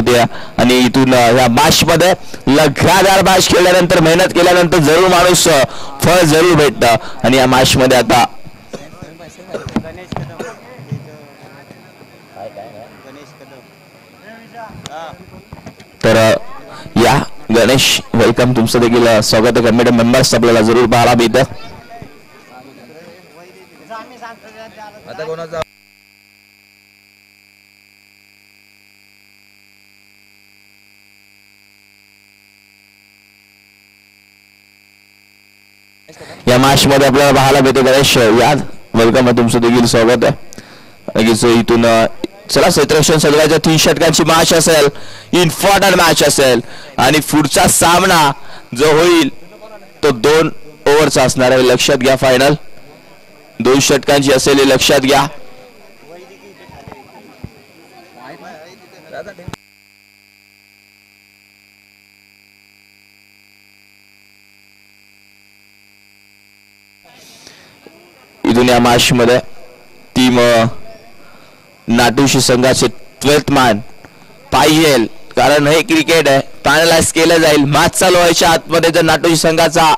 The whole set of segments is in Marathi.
होते आणि इथून या मॅच मध्ये लगातार मॅच खेळल्यानंतर मेहनत केल्यानंतर जरूर माणूस फळ जरूर भेटतं आणि या मॅच मध्ये आता तर या गणेश वेलकम तुमचं देखील स्वागत आहे कमिटी मेंबर्स आपल्याला जरूर पाहायला मिळतं आता कोणाचा या मॅच मध्ये आपल्याला पाहायला मिळते गणेश या वेलकम आहे तुमचं देखील स्वागत आहे इथून चला क्षेत्ररक्षण सगळ्याच्या 3 षटकांची मॅच असेल इम्पॉर्टंट मॅच असेल आणि पुढचा सामना जो होईल तो 2 ओव्हरचा असणार आहे लक्षात घ्या फायनल 2 षटकांची असेल हे लक्षात घ्या इथून या मॅच मध्ये टीम नाटुशी संघाचे 12th मॅन पाहिजे कारण हे क्रिकेट आहे फायनलाइज केलं जाईल मॅच चालू व्हायच्या आतमध्ये जर नाटुशी संघाचा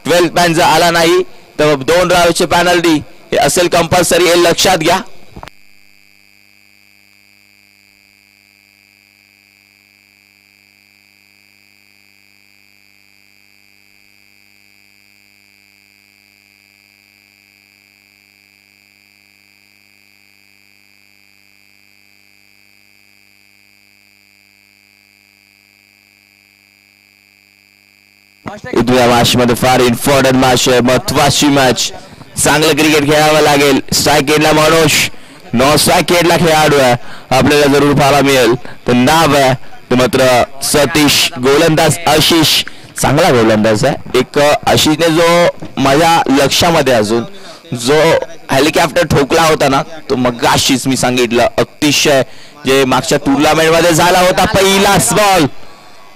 12th मॅन जर आला नाही तर 2 राहायचे पेनल्टी हे असेल कंपल्सरी हे लक्षात घ्या इथल्या मॅच मध्ये फार इम्पॉर्टंट मॅच आहे महत्वाची मॅच चांगलं क्रिकेट खेळावं लागेल स्ट्राईक एंडला मनोज नॉन स्ट्राईक एंडला खेळाडू आहे आपल्याला जरूर पाहायला मिळेल तर नाव आहे ते मात्र सतीश गोलंदाज आशिष चांगला गोलंदाज आहे एक आशिषने जो माझ्या लक्षामध्ये अजून जो हेलिकॉप्टर ठोकला होता ना तो मगाशीच मी सांगितलं अतिशय जे मागच्या टुर्नामेंट मध्ये झाला होता पहिलाच बॉल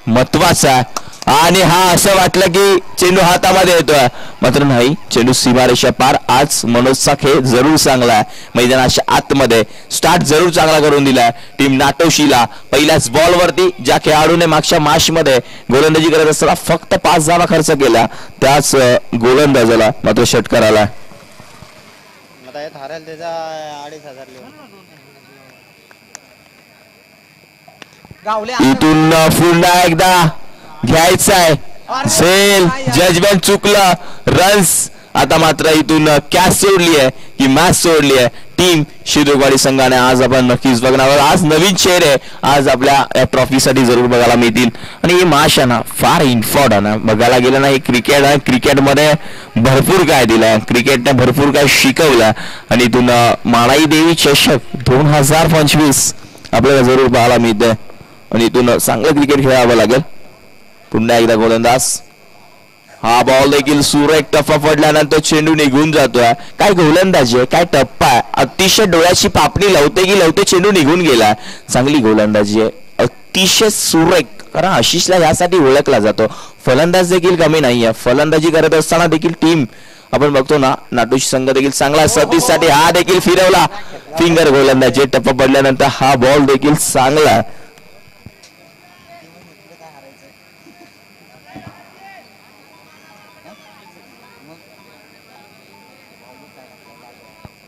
महत्वाचा आहे आणि हा असं वाटलं की चेंडू हातामध्ये येतोय मात्र नाही चेंडू सीमारेषा पार आज मनोजचा खेळ जरूर चांगला आहे मैदानाच्या आतमध्ये स्टार्ट जरूर चांगला करून दिलाय टीम नाटोशीला पहिल्याच बॉल वरती ज्या खेळाडूने मागच्या मॅच मध्ये गोलंदाजी करत असताना फक्त 5 धावा खर्च केला त्याच गोलंदाजाला मात्र षटकार आला इथून पुन्हा एकदा घ्यायचा आहे सेल जजमेंट चुकलं रन्स आता मात्र इथून कॅच सोडली आहे की मॅच सोडली आहे टीम शिरोडवाडी संघाने आज आपण नक्कीच बघणार आज नवीन चेहरे आज आपल्या ट्रॉफीसाठी जरूर बघायला मिळतील आणि ही मॅच आहे ना फार इम्पॉर्टंट आहे बघायला गेलं ना हे क्रिकेट आहे क्रिकेटमध्ये भरपूर काय दिलं क्रिकेटने भरपूर काय शिकवलं आणि इथून माळाई देवी चषक 2025 आपल्याला जरूर पाहायला मिळते आणि इथून चांगलं क्रिकेट खेळावं लागेल पुन्हा एकदा गोलंदाज हा बॉल देखील सुरेख टप्पा पडल्यानंतर चेंडू निघून जातोय काय गोलंदाजी आहे काय टप्पा आहे अतिशय डोळ्याची पापणी लावते की लावते चेंडू निघून गेला चांगली गोलंदाजी आहे अतिशय सुरेख कारण आशिषला यासाठी ओळखला जातो फलंदाज देखील कमी नाहीये फलंदाजी करत असताना देखील टीम आपण बघतो ना नाटुशी संघ देखील चांगला सतीश साठी हा देखील फिरवला फिंगर गोलंदाजी टप्पा पडल्यानंतर हा बॉल देखील चांगला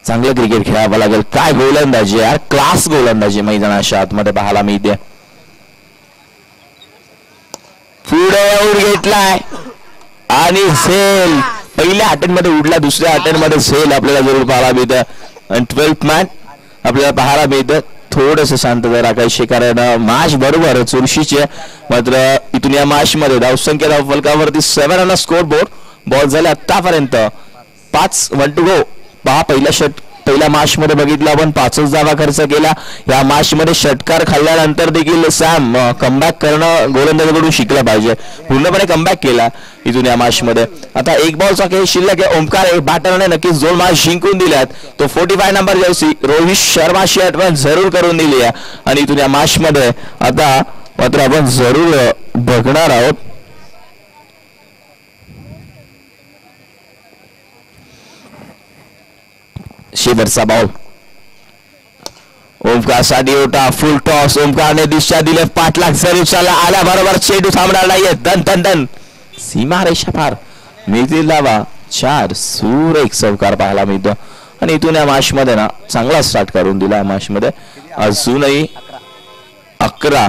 चांगलं क्रिकेट खेळावं लागेल काय गोलंदाजी यार क्लास गोलंदाजी मैदानाच्या आतमध्ये पाहायला मिळते पुढे आऊट घेतलाय आणि सेल पहिल्या अटेम्प्ट मध्ये उडला दुसऱ्या अटेम्प्ट मध्ये सेल आपल्याला जरूर पाहायला मिळतं आणि 12th मॅन आपल्याला पाहायला मिळतं थोडस शांतता राखायची कारण मॅच बरोबर चुरशीचे मात्र इथून या मॅच मध्ये धावसंख्या धाव फलकावरती 7 रन स्कोर बोर्ड बॉल झाले आतापर्यंत 5 1 टू गो पहा पहिल्या मॅच मध्ये बघितलं आपण 5च धावा खर्च केला या मॅच मध्ये षटकार खाल्ल्यानंतर देखील सॅम कमबॅक करणं गोलंदाजाकडून शिकलं पाहिजे पूर्णपणे कमबॅक केला इथून या मॅच मध्ये आता एक बॉलचा खेळ शिल्लक आहे ओमकार बॅटरने नक्कीच 2 मॅच जिंकून दिल्यात तो 45 नंबर जर्सी रोहित शर्माशी आठवण जरूर करून दिली आहे आणि इथून या मॅच मध्ये आता मात्र आपण जरूर बघणार आहोत शेवटचा बॉल ओमकार साठी ओटा फुल टॉस. ओमकारने दिशा दिले पाठलाग जरूर आल्या बरोबर चेंडू थांबणार नाहीये. दन दन दन सीमा रेषा पार. मिळतील धावा 4. सुरेख चौकार पाहायला मिळतो आणि इथून या मॅच मध्ये ना चांगला स्टार्ट करून दिला या मॅच मध्ये. अजूनही 11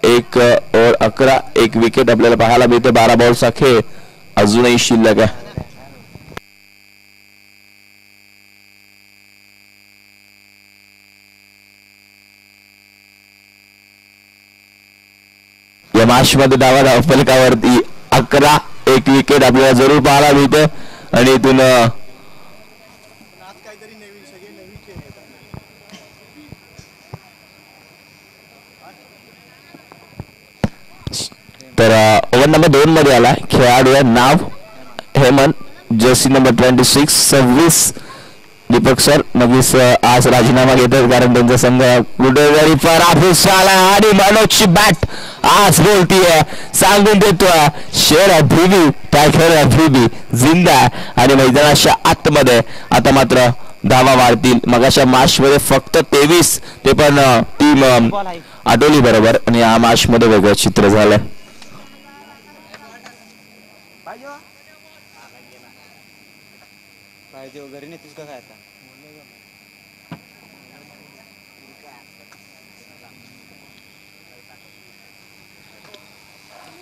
एक ओव्हर 11 एक विकेट आपल्याला पाहायला मिळते. 12 बॉलचा खेळ अजूनही शिल्लक आहे. या मॅच मध्ये धावा फलकावरती 11 एक विकेट आपल्याला जरूर पाहायला मिळते आणि इथून तर ओव्हर नंबर 2 मध्ये आला खेळाडू आहे नाव Hemant jersey number 26 26. Deepak sir नक्कीच आज राजीनामा घेतात कारण त्यांचा संघ कुठेतरी पराभूत झाला आणि मनोजची बॅट आज बोलतीये सांगून देतोय शेर अभिवी टायगर अभिवी जिंदा आणि मैदानाच्या आतमध्ये आता मात्र धावा वाढतील. मगाच्या मॅच मध्ये फक्त 23 ते पण टीम आटोली बरोबर आणि या मॅच मध्ये वेगळं चित्र झालंय.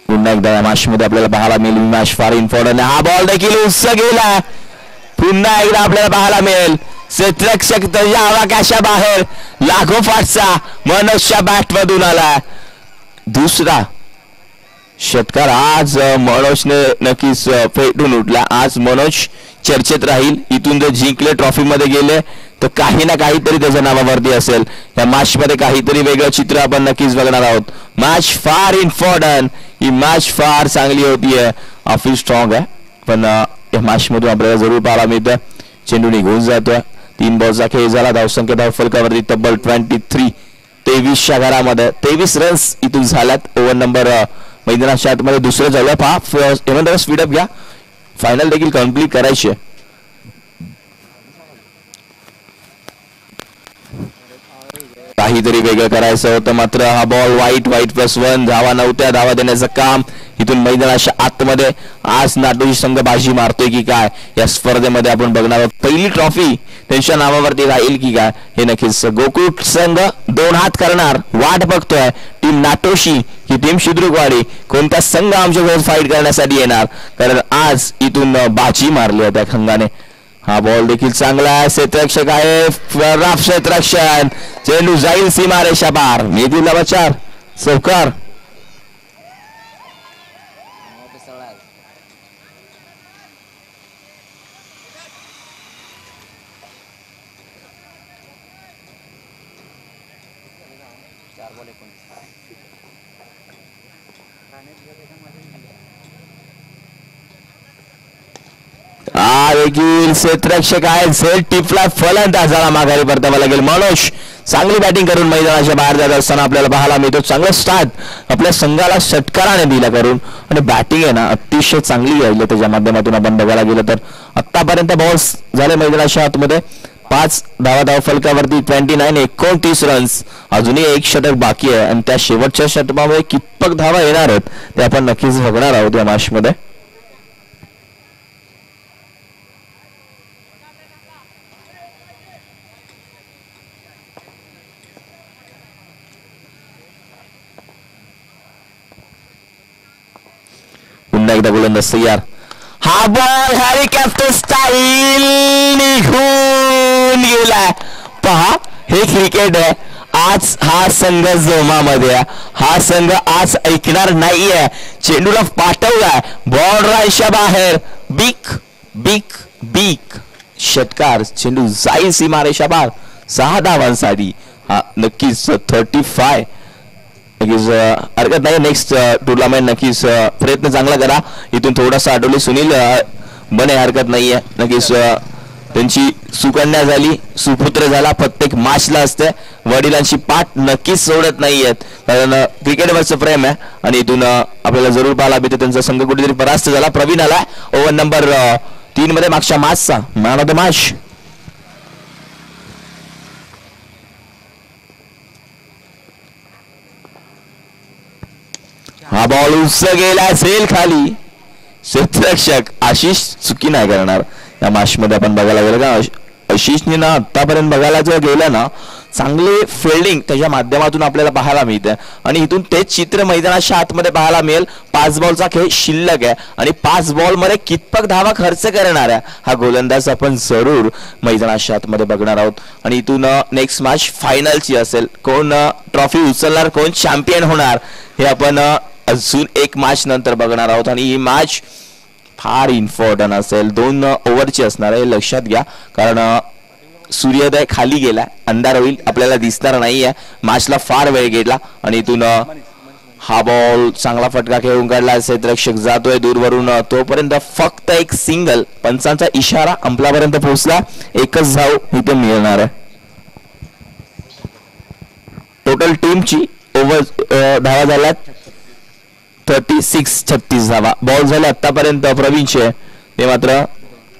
पुन्हा एकदा या मॅच मध्ये आपल्याला पाहायला मिळेल मॅच फार इम्पॉर्टंट. हा बॉल देखील उच्च गेला. पुन्हा एकदा आपल्याला पाहायला मिळेल क्षेत्ररक्षक त्याच्या आवाकाशा बाहेर लागोपाठचा मनोजच्या बॅट मधून आला. दुसरा षटकार आज मनोजने नक्कीच फेटून उठला. आज मनोज चर्चेत राहील. इथून जर जिंकले ट्रॉफी मध्ये गेले तर काही ना काहीतरी त्याच्या नावावरती असेल. या मॅच मध्ये काहीतरी वेगळं चित्र आपण नक्कीच बघणार आहोत. मॅच फार इम्पॉर्टंट. ही मॅच फार चांगली होतीये. ऑफिस स्ट्रॉंग आहे पण या मॅच मधून आपल्याला जरूर पाहायला मिळतं चेंडू निघून जातोय. 3 बॉलचा खेळ झाला. धावसंख्या धावफलकावरती तब्बल 23. 23च्या घरामध्ये 23 रन्स इथून झाल्यात. ओव्हर नंबर मैदानाच्या आतमध्ये दुसरं झालं. पहा हेमंत स्पीडअप घ्या. फायनल देखील कम्प्लीट करायची आहे. काहीतरी वेगळं करायचं होतं मात्र हा बॉल वाईट +1 धावा नव्हत्या. धावा देण्याचं काम इथून मैदानाच्या आतमध्ये आज नाटोजी संघ बाजी मारतोय की काय या स्पर्धेमध्ये आपण बघणार आहोत. पहिली ट्रॉफी त्यांच्या नावावरती राहील की काय हे नक्कीच. गोकुळ संघ 2 हात करणार वाट बघतोय. टीम नाटोशी ही टीम शिद्रुकवाडी कोणता संघ आमच्यासोबत फाईट करण्यासाठी येणार कारण आज इथून बाजी मारली आहे त्या संघाने. हा बॉल देखील चांगला आहे. क्षेत्ररक्षक आहे क्षेत्ररक्षण. चेंडू जाईल सीमारेषा पार. मेहदीला 4 चौकार. देखील क्षेत्ररक्षक आहे. झेल टिपला फलंदाजाला माघारी परतावा लागेल. मनोज चांगली बॅटिंग करून मैदानाच्या बाहेर जात असताना आपल्याला पाहायला मिळतो. चांगला स्टार्ट आपल्या संघाला षटकाराने दिला करून आणि बॅटिंग आहे ना अतिशय चांगली राहिली. त्याच्या माध्यमातून आपण बघायला गेलं तर आतापर्यंत बॉल्स झाले मैदानाच्या आतमध्ये 5 धावा फलकावरती 29 रन्स. अजूनही 1 षटक बाकी आहे आणि त्या शेवटच्या षटकामध्ये कितपत धावा येणार आहेत ते आपण नक्कीच बघणार आहोत या मॅच मध्ये. पुन्हा एकदा गोलंदाज तयार. हा बॉल हॅरी कॅप्टन स्टाईल निघून गेला. पहा हे क्रिकेट आहे. आज हा संघ जोमामध्ये आहे. हा संघ आज ऐकणार नाहीये. चेंडूला पाठवलाय बॉल रायशा बाहेर. बिग बिग बिग षटकार. चेंडू जाईल सीमारेषा बाहेर 6 धावांसाठी. हा नक्कीच 35 नक्कीच हरकत नाही. नेक्स्ट टुर्नामेंट नक्कीच प्रयत्न चांगला करा. इथून थोडासा आठवले सुनील बने हरकत नाहीये. नक्कीच त्यांची सुकन्या झाली सुपुत्र झाला. प्रत्येक मॅचला असते. वडिलांची पाठ नक्कीच सोडत नाहीयेत कारण क्रिकेटवरचं प्रेम आहे आणि इथून आपल्याला जरूर पाहायला मिळते त्यांचा संघ कुठेतरी परास्त झाला. प्रवीण आला ओव्हर नंबर 3 मध्ये मागच्या मॅचचा मॅन ऑफ द मॅच. हा बॉल उंच गेला सेल खाली. क्षेत्ररक्षक आशिष चुकी नाही करणार या मॅच मध्ये. आपण बघायला गेलं का आशिषने ना आतापर्यंत बघायला जर गेलं ना चांगले फिल्डिंग त्याच्या माध्यमातून आपल्याला पाहायला मिळते आणि इथून तेच चित्र मैदानाच्या आतमध्ये पाहायला मिळेल. 5 बॉलचा खेळ शिल्लक आहे आणि 5 बॉल मध्ये कितपत धावा खर्च करणार आहे हा गोलंदाज आपण जरूर मैदानाच्या आतमध्ये बघणार आहोत. आणि इथून नेक्स्ट मॅच फायनलची असेल. कोण ट्रॉफी उचलणार कोण चॅम्पियन होणार हे आपण अजून एक मॅच नंतर बघणार आहोत. आणि ही मॅच फार इम्पॉर्टंट असेल. 2 ओव्हरची असणार आहे लक्षात घ्या. कारण सूर्योदय खाली गेला अंधार होईल आपल्याला दिसणार नाहीये. मॅचला फार वेळ गेला आणि इथून हा बॉल चांगला फटका खेळून काढला. क्षेत्ररक्षक जातोय दूरवरून. तोपर्यंत फक्त एक सिंगल पंचांचा इशारा अंपलापर्यंत पोहोचला. एकच धाव इथे मिळणार आहे. टोटल टीमची ओव्हर धावा झाल्यात 36 धावा. बॉल झाले आतापर्यंत प्रवीणचे ते मात्र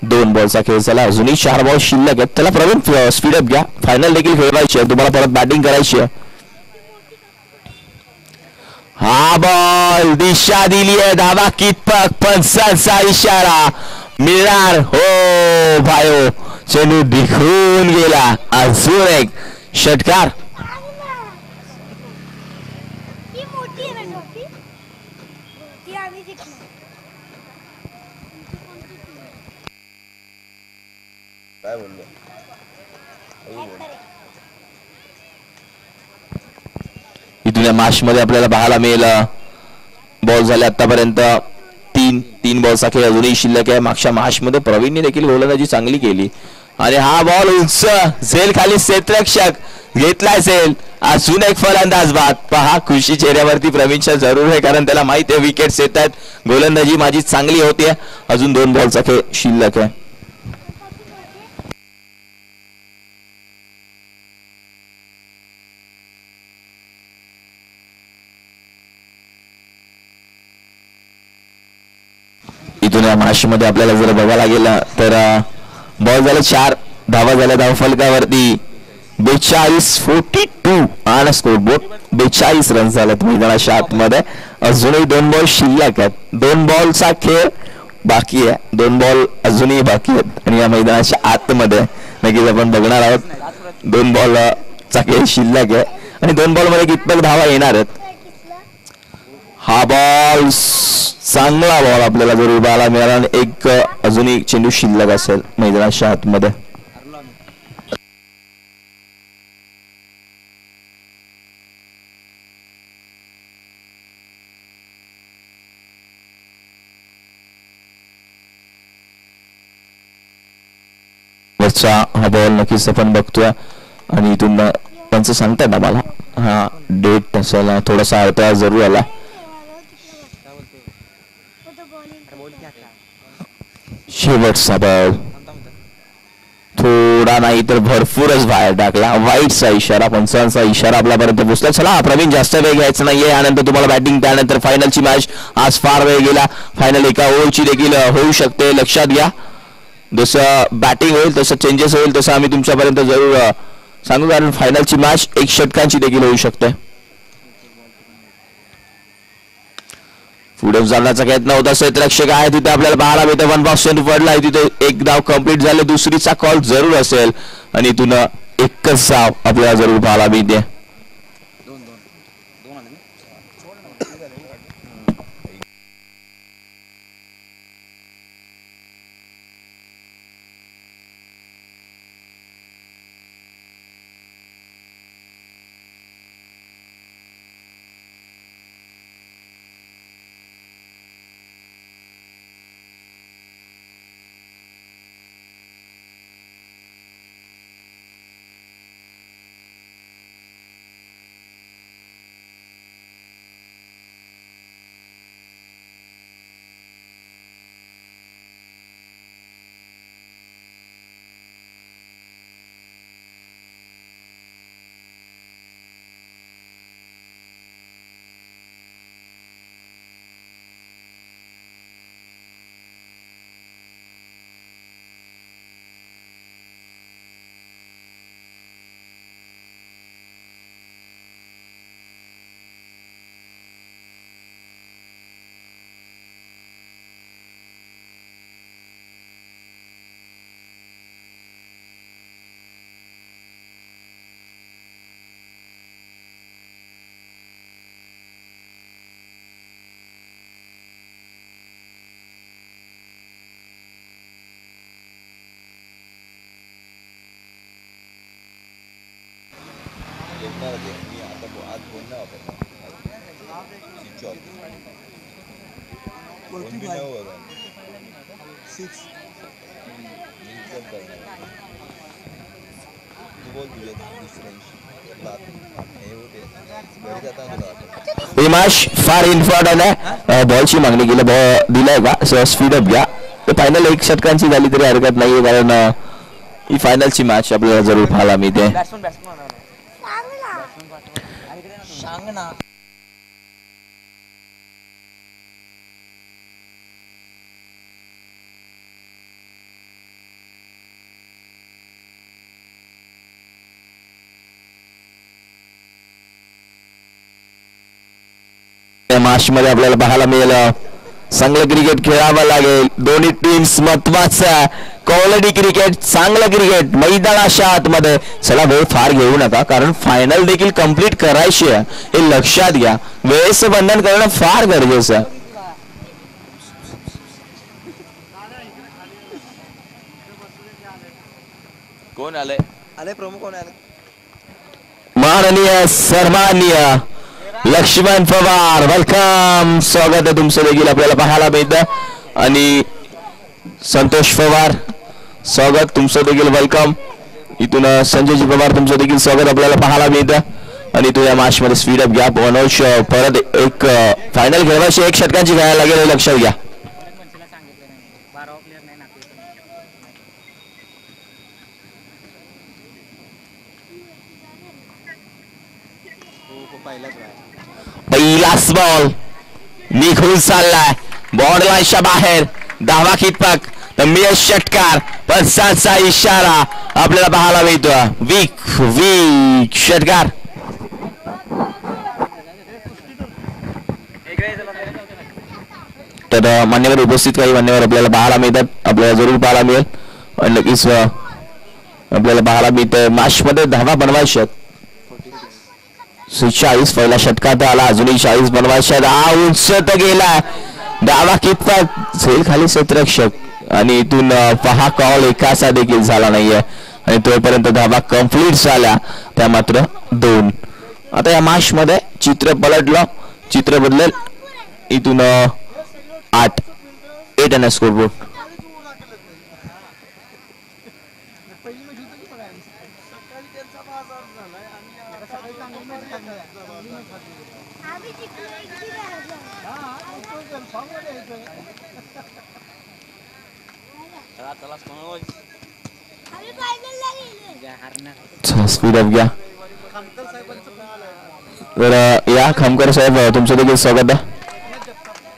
2 बॉलचा खेळ झाला. अजूनही 4 बॉल शिल्लक आहेत. त्याला प्रवीण स्पीडअप घ्या. फायनल देखील खेळवायची आहे. तुम्हाला परत बॅटिंग करायची आहे. हा बॉल दिशा दिली आहे. धावा कितपत पंचांचा इशारा मिळणार. हो भायो चेंडू दिखून गेला. अजून एक षटकार. काय बोललो इथून या मॅच मध्ये आपल्याला पाहायला मिळेल. बॉल झाले आतापर्यंत 3 बॉलचा खेळ अजूनही शिल्लक आहे. मागच्या मॅच मध्ये प्रवीणने देखील गोलंदाजी चांगली केली आणि हा बॉल उंच झेल खाली. क्षेत्ररक्षक घेतलाय झेल. अजून एक फलंदाज बाद. पहा खुशी चेहऱ्यावरती प्रवीणच्या जरूर आहे कारण त्याला माहिती आहे विकेट्स येत आहेत. गोलंदाजी माझी चांगली होतीये. अजून 2 बॉलचा खेळ शिल्लक आहे. इथून या मॅच मध्ये आपल्याला जर बघायला गेलं तर बॉल झाले 4 धावा झाल्या धाव फलकावरती 42-42 आणि स्कोरबोर्ड 42 रन झालेत मैदानाच्या आतमध्ये. अजूनही 2 बॉल शिल्लक आहेत. 2 बॉलचा खेळ बाकी आहे. 2 बॉल अजूनही बाकी आहेत आणि या मैदानाच्या आतमध्ये नक्कीच आपण बघणार आहोत. 2 बॉलचा खेळ शिल्लक आहे आणि 2 बॉल मध्ये कितपत धावा येणार आहेत. हा बॉल चांगला बॉल आपल्याला जरूर बघायला मिळाला आणि एक अजूनही चेंडू शिल्लक असेल मैदानाच्या आतमध्ये. हा बॉल नक्कीच आपण बघतोय आणि इथून त्यांचं सांगतात ना मला हा डेट असायला थोडासा अडथळा जरूर आला. शेवटचा बॉल थोडा नाही तर भरपूरच बाहेर टाकला. वाईटचा इशारा पंचांचा इशारा आपल्यापर्यंत पोहोचला. चला प्रवीण जास्त वेळ घ्यायचा नाहीये. यानंतर तुम्हाला बॅटिंग त्यानंतर फायनलची मॅच. आज फार वेळ गेला. फायनल एका ओव्हरची देखील होऊ शकते. लक्षात घ्या जसं बॅटिंग होईल तसं चेंजेस होईल तसं आम्ही तुमच्यापर्यंत जरूर सांगू कारण फायनलची मॅच 1 षटकांची देखील होऊ शकते. पुढे जाण्याचा प्रयत्न होता. क्षेत्ररक्षक आहे तिथे आपल्याला पाहायला मिळतं. 1 बॉक्स चेंडू पडला तिथे 1 धाव कंप्लीट झाले. दुसरीचा कॉल जरूर असेल आणि इथून एकच धाव आपल्याला जरूर पाहायला मिळते. बोलणार ते मी आता आज फोन नाही वापरणार स्विच ऑफ फोन बी नाही वरून 6 मी रिचार्ज करणार तू बोल तुझ्या दुसऱ्यांशी हे होते घरी जाताना तुला इमाश फार इन्फॉर्टंट आहे बॉलची मागणी केली बॉल दिलाय का स्पीड अप घ्या फायनल 1 षटकांची झाली तरी हरकत नाहीये कारण ही फायनलची मॅच आपल्याला जरूर पाहायला मिळते मॅच मध्ये आपल्याला पाहायला मिळेल चांगलं क्रिकेट खेळावं लागेल दोन्ही टीम्स महत्वाचं क्वालिटी क्रिकेट चांगलं क्रिकेट मैदानाच्या आतमध्ये चला वेळ फार घेऊ नका कारण फायनल देखील कंप्लीट करायची आहे हे लक्षात घ्या वेळेचं बंधन करणं फार गरजेचं आहे कोण आले प्रमुख कोण आले माननीय सन्माननीय लक्ष्मण पवार वेलकम स्वागत आहे तुमचं देखील आपल्याला पाहायला मिळतं आणि संतोष पवार स्वागत तुमचं देखील वेलकम इथून संजयजी पवार तुमचं देखील स्वागत आपल्याला पाहायला मिळतं आणि तो या मॅच मध्ये स्पीड अप घ्या मनोज परत एक फायनल खेळवायची 1 षटकांची खेळायला लागेल हे लक्षात घ्या पहिलाच बॉल निघून चाललाय बॉर्डर लाईनच्या बाहेर धावा कितपक तर षटकार पंचांचा इशारा आपल्याला पाहायला मिळतो वीक षटकार तर मान्यवर उपस्थित काही मान्यवर आपल्याला पाहायला मिळतात आपल्याला जरूर पाहायला मिळेल आणि नक्कीच आपल्याला पाहायला मिळतं मॅच मध्ये धावा बनवायच्या 40 पहिला षटकात आला अजूनही 40 बनवायच्या उंच तर गेला डावा कितपत झेल खाली क्षेत्ररक्षक आणि इथून पहा कॉल एकाचा देखील झाला नाहीये आणि तोपर्यंत धावा कंप्लीट झाल्या त्या मात्र 2 आता या मॅच मध्ये चित्र पलटलं चित्र बदलेल इथून 8 आणि स्कोरबोर्ड स्पीड अप घ्या तर या खामकर साहेब तुमचं देखील स्वागत आहे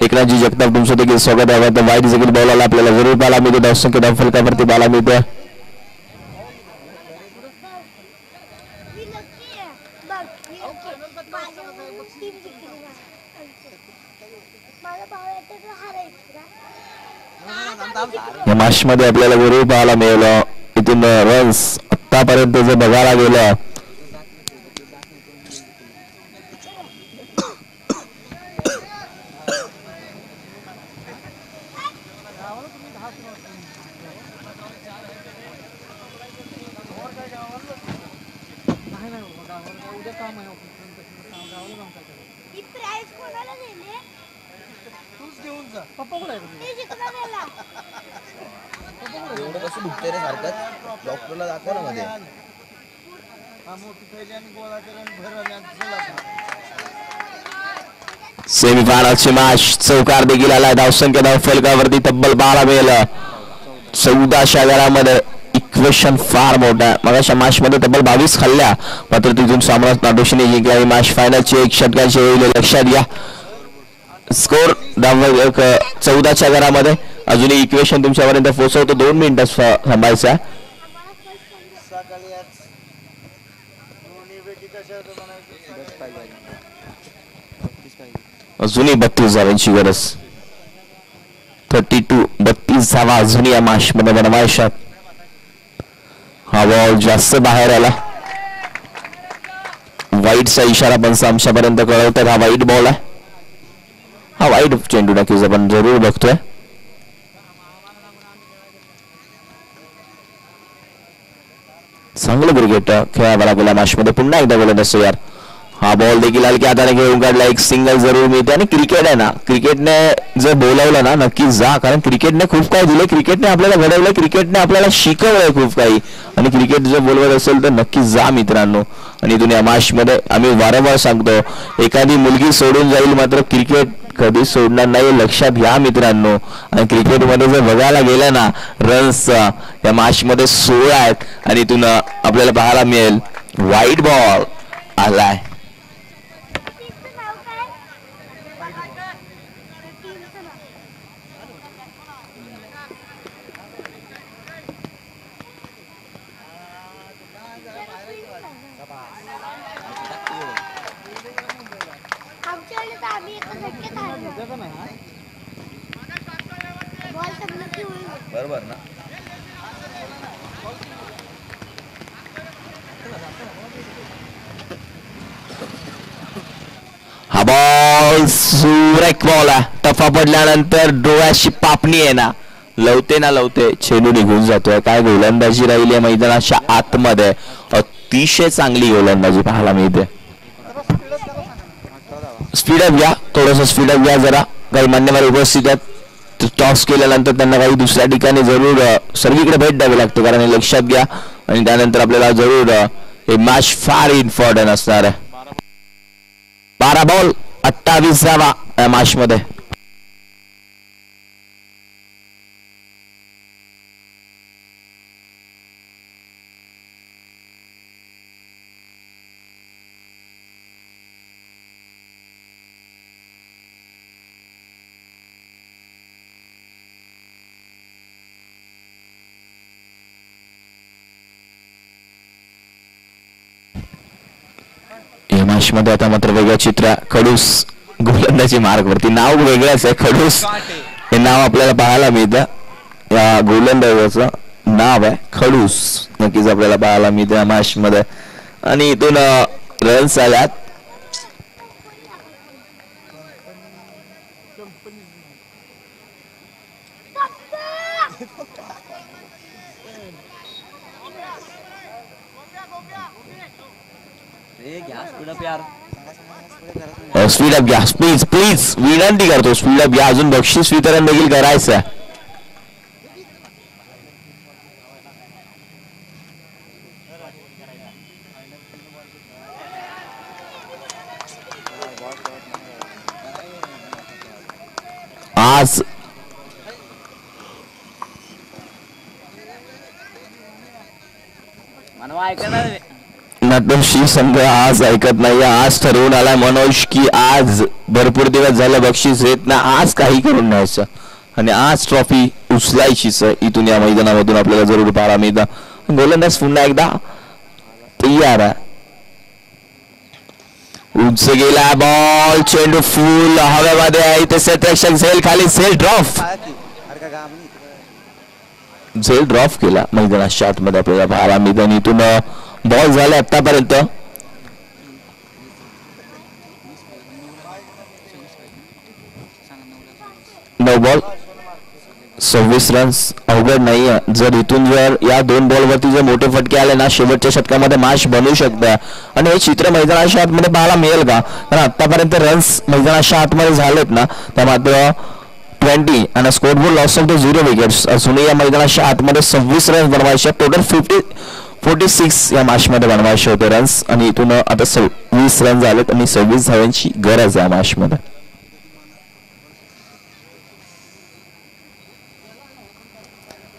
एकनाथजी जगताप तुमचं देखील स्वागत आहे वाईट देखील बॉलला आपल्याला जरूर पाहायला मिळते धावसंख्या धाव फलकावरती पाहायला मिळते या मॅच मध्ये आपल्याला जरूर पाहायला मिळालं इथून रन्स आतापर्यंत जे बघायला गेलं एवढं कसं दुखतंय रे सारखं डॉक्टरला दाखव ना मध्ये सेमीफायनलची मॅच चौकार देखील आलाय धावसंख्या धाव फलकावरती तब्बल 12 मिळालं 14 घरामध्ये इक्वेशन फार मोठा आहे मगाच्या मॅच मध्ये तब्बल 22 खाल्ल्या मात्र तिथून सामना नाटोशीने जिंकला ही मॅच फायनलची 1 षटकांची होईल लक्षात घ्या स्कोर 14 घरामध्ये अजूनही इक्वेशन तुमच्यापर्यंत पोहोचवतो 2 मिनिटं थांबायचं अजूनही 32 धावांची गरज 32 धावा अजूनही या मॅच मध्ये बनवायच्या हा बॉल जास्त बाहेर आला वाईटचा इशारा पण आमच्यापर्यंत कळवतात हा वाईट बॉल आहे हा वाईट चेंडू नक्कीच आपण जरूर बघतोय चांगलं क्रिकेट खेळायला गेला मॅच मध्ये. पुन्हा एकदा गोलंदाज तयार. हा बॉल देखील हलक्या हाताने घेऊन काढला. एक सिंगल जरूर मिळते. आणि क्रिकेट आहे ना, क्रिकेटने जर बोलावलं ना नक्की जा, कारण क्रिकेटने खूप काही दिले, क्रिकेटने आपल्याला घडवलं, क्रिकेटने आपल्याला शिकवलंय खूप काही. आणि क्रिकेट जर बोलवत असेल तर नक्की जा मित्रांनो. आणि इथून या मॅच मध्ये आम्ही वारंवार सांगतो, एखादी मुलगी सोडून जाईल मात्र क्रिकेट कधी सोडणार नाही, लक्षात घ्या मित्रांनो. आणि क्रिकेटमध्ये जर बघायला गेलं ना, रन्स या मॅच मध्ये 16 आहेत. आणि इथून आपल्याला पाहायला मिळेल व्हाईट बॉल आलाय. बरोबर ना. हा बॉल सुरेख बॉल आहे. टफा पडल्यानंतर डोळ्याची पापणी आहे ना, लवते ना लवते चेंडू निघून जातोय. काय गोलंदाजी राहिली आहे मैदानाच्या आतमध्ये, अतिशय चांगली गोलंदाजी पाहायला मिळते. स्पीडअप घ्या, थोडस स्पीडअप घ्या जरा. काही मान्यवर उपस्थित आहेत, टॉस केल्यानंतर त्यांना काही दुसऱ्या ठिकाणी जरूर सर्वीकडे भेट द्यावी लागते, कारण हे लक्षात घ्या. आणि त्यानंतर आपल्याला जरूर हे मॅच फार इम्पॉर्टंट असणार आहे. 12 बॉल 28 धावा या मॅच मध्ये. मॅच मध्ये आता मात्र वेगळं चित्र. खडूस गोलंदाजी मार्ग वरती. नाव वेगळंच आहे, खडूस हे नाव आपल्याला पाहायला मिळतं. या गोलंदाजाचं नाव आहे खडूस, नक्कीच आपल्याला पाहायला मिळतं या मॅच मध्ये. आणि इथून रन्स आल्यात. स्पीड अप घ्या प्लीज प्लीज, विनंती करतो स्पीड अप घ्या. अजून बक्षीस वितरण देखील करायचं आहे. आज नटशी संघ आज ऐकत नाही. आज ठरवून आलाय मनोज की आज भरपूर दिवस झालं बक्षीस येत ना, आज काही करून न्यायचं आणि आज ट्रॉफी उचलायचीच. इथून या मैदानामधून आपल्याला जरूर पाहायला मिळतं. गोलंदाज पुन्हा एकदा तयार आहे. उंच गेला बॉल, चेंडू फुल हवेमध्ये आहे. इथे क्षेत्ररक्षक झेल खाली, झेल ड्रॉप केला मैदानाच्या आतमध्ये आपल्याला पाहायला मिळतं. इथून बॉल झाले आतापर्यंत 9 बॉल 26 रन्स. अवघड नाही. जर इथून जर या 2 बॉलवरती जर मोठे फटके आले ना, शेवटच्या षटकामध्ये मॅच बनवू शकतं. आणि हे चित्र मैदानाच्या आतमध्ये पाहायला मिळेल का, कारण आतापर्यंत रन्स मैदानाच्या आतमध्ये झालेत ना, त्या मात्र 20 आणि score board loss of the 0 wickets असूनही या मैदानाच्या आतमध्ये 26 रन्स बनवायचे. टोटल 46 या मॅच मध्ये बनवायचे होते रन्स. आणि इथून आता 26 रन झालेत आणि 26 धावांची गरज आहे मॅच मध्ये.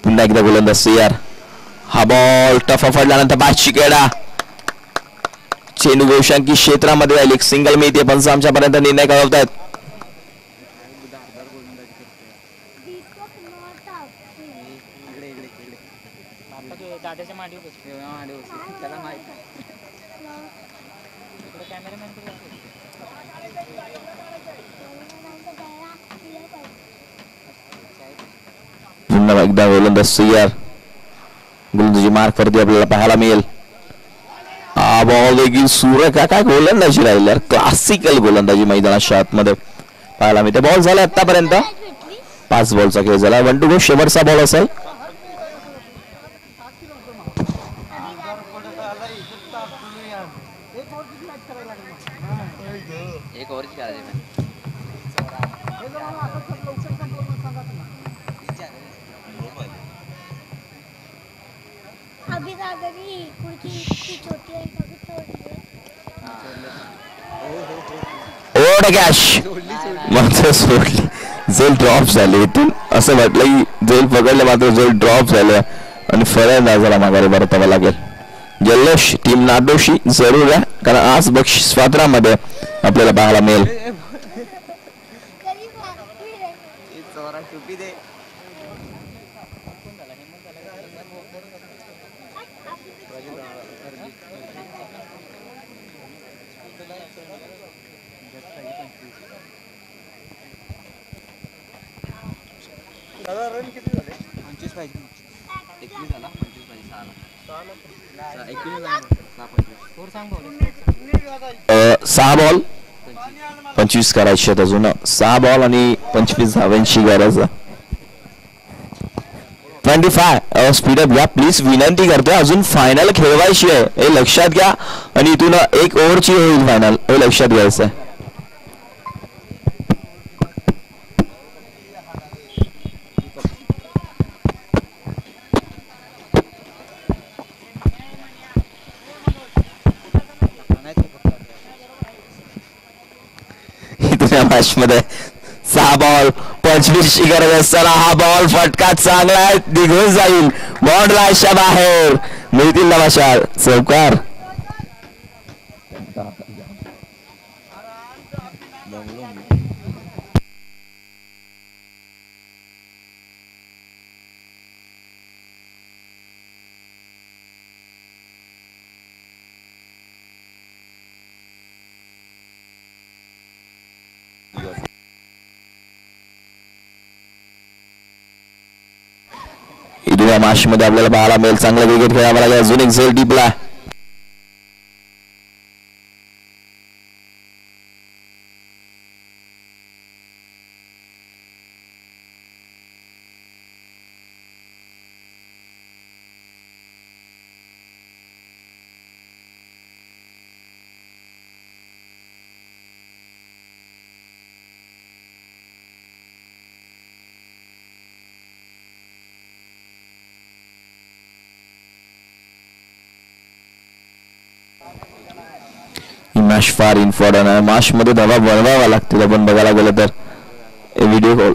पुन्हा एकदा गोलंदाज तयार. हा बॉल टफा पडल्यानंतर बादशी केडा चेंडू गोशांकी क्षेत्रामध्ये जाईल. एक सिंगल मिळते. पंचांच्या पर्यंत निर्णय कळवतायत. पुन्हा एकदा गोलंदाज तयार. गोलंदाजी मार्क वरती आपल्याला पाहायला मिळेल. हा बॉल देखील सुरेख काय गोलंदाजी राहील यार, क्लासिकल गोलंदाजी मैदानाच्या आतमध्ये पाहायला मिळते. बॉल झाला आतापर्यंत 5 बॉलचा खेळ झाला. 1 to go शेवटचा बॉल असेल. एक ओव्हरची करायची अभी दादाजी खुर्ची इतकी छोटी आहे कभी तोडली ओढ कॅश मात्र सोडली. झेल ड्रॉप झाले. इथून असं वाटलं की झेल पकडले मात्र झेल ड्रॉप झालं आणि फलंदाजाला माघारी परतावं लागेल. जल्लोष टीम नाडोशी जरूर आहे कारण आज बक्षीस पात्रामध्ये आपल्याला पाहायला मिळेल. रन किती झाले? 25 पाहिजे. 21 झाला. 25 पाहिजे 6 6 बॉल 25 करायचे आहेत अजून. 6 बॉल आणि 25 धावांची गरज. 25 स्पीडअप घ्या प्लीज विनंती करतोय. अजून फायनल खेळवायची आहे हे लक्षात घ्या आणि इथून 1 ओव्हरची होईल फायनल हे लक्षात घ्यायचं आहे. मॅच मध्ये 6 बॉल 25 ची गरज असताना हा बॉल फटका चांगला आहे निघून जाईल. बॉन्डलाच्या बाहेर मिळतील नवाशाल चौकार. या मॅच मध्ये आपल्याला पाहायला मिळेल चांगला क्रिकेट खेळावा लागेल. अजून एक झेल टिपला. मॅच फार इम्पॉर्टंट आहे. मॅच मध्ये धावा बनवावा लागतील आपण बघायला गेलं तर. व्हिडिओ कॉल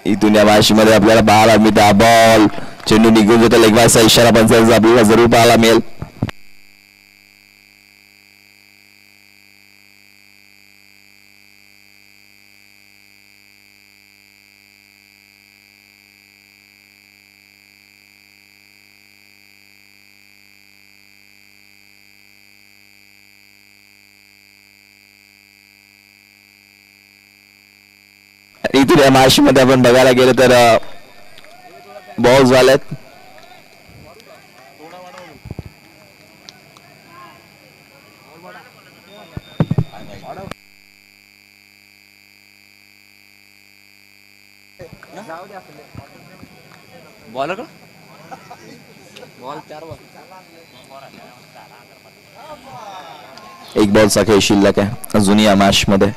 इथून या मॅच मध्ये आपल्याला पाहायला मिळते बॉल चेंडू निघून जातो. लेगबायचा इशारा पंचायत आपल्याला जरूर पाहायला मिळेल. इथून या मॅच मध्ये आपण बघायला गेलो तर बॉल झालेत. बॉल का बॉल 4 बॉल एक बॉलचा खेळ शिल्लक आहे अजून या मॅच मध्ये.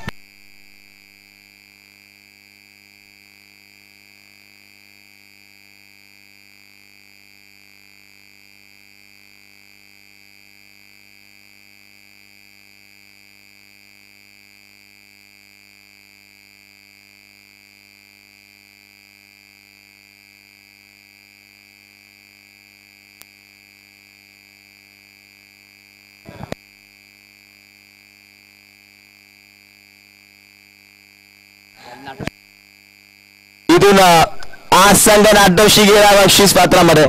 इथून आज संघ नाट्यशी गेला बक्षीस पात्रामध्ये.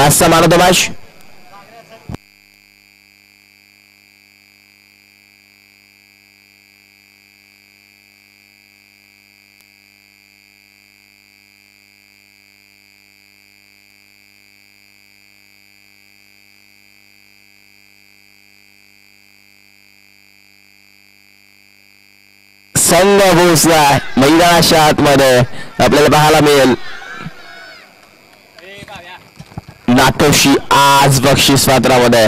मॅचचा मान ऑफ द मॅच संघ पोहोचलाय मैदानाच्या आतमध्ये आपल्याला पाहायला मिळेल नाटोशी आज बक्षीस पात्रामध्ये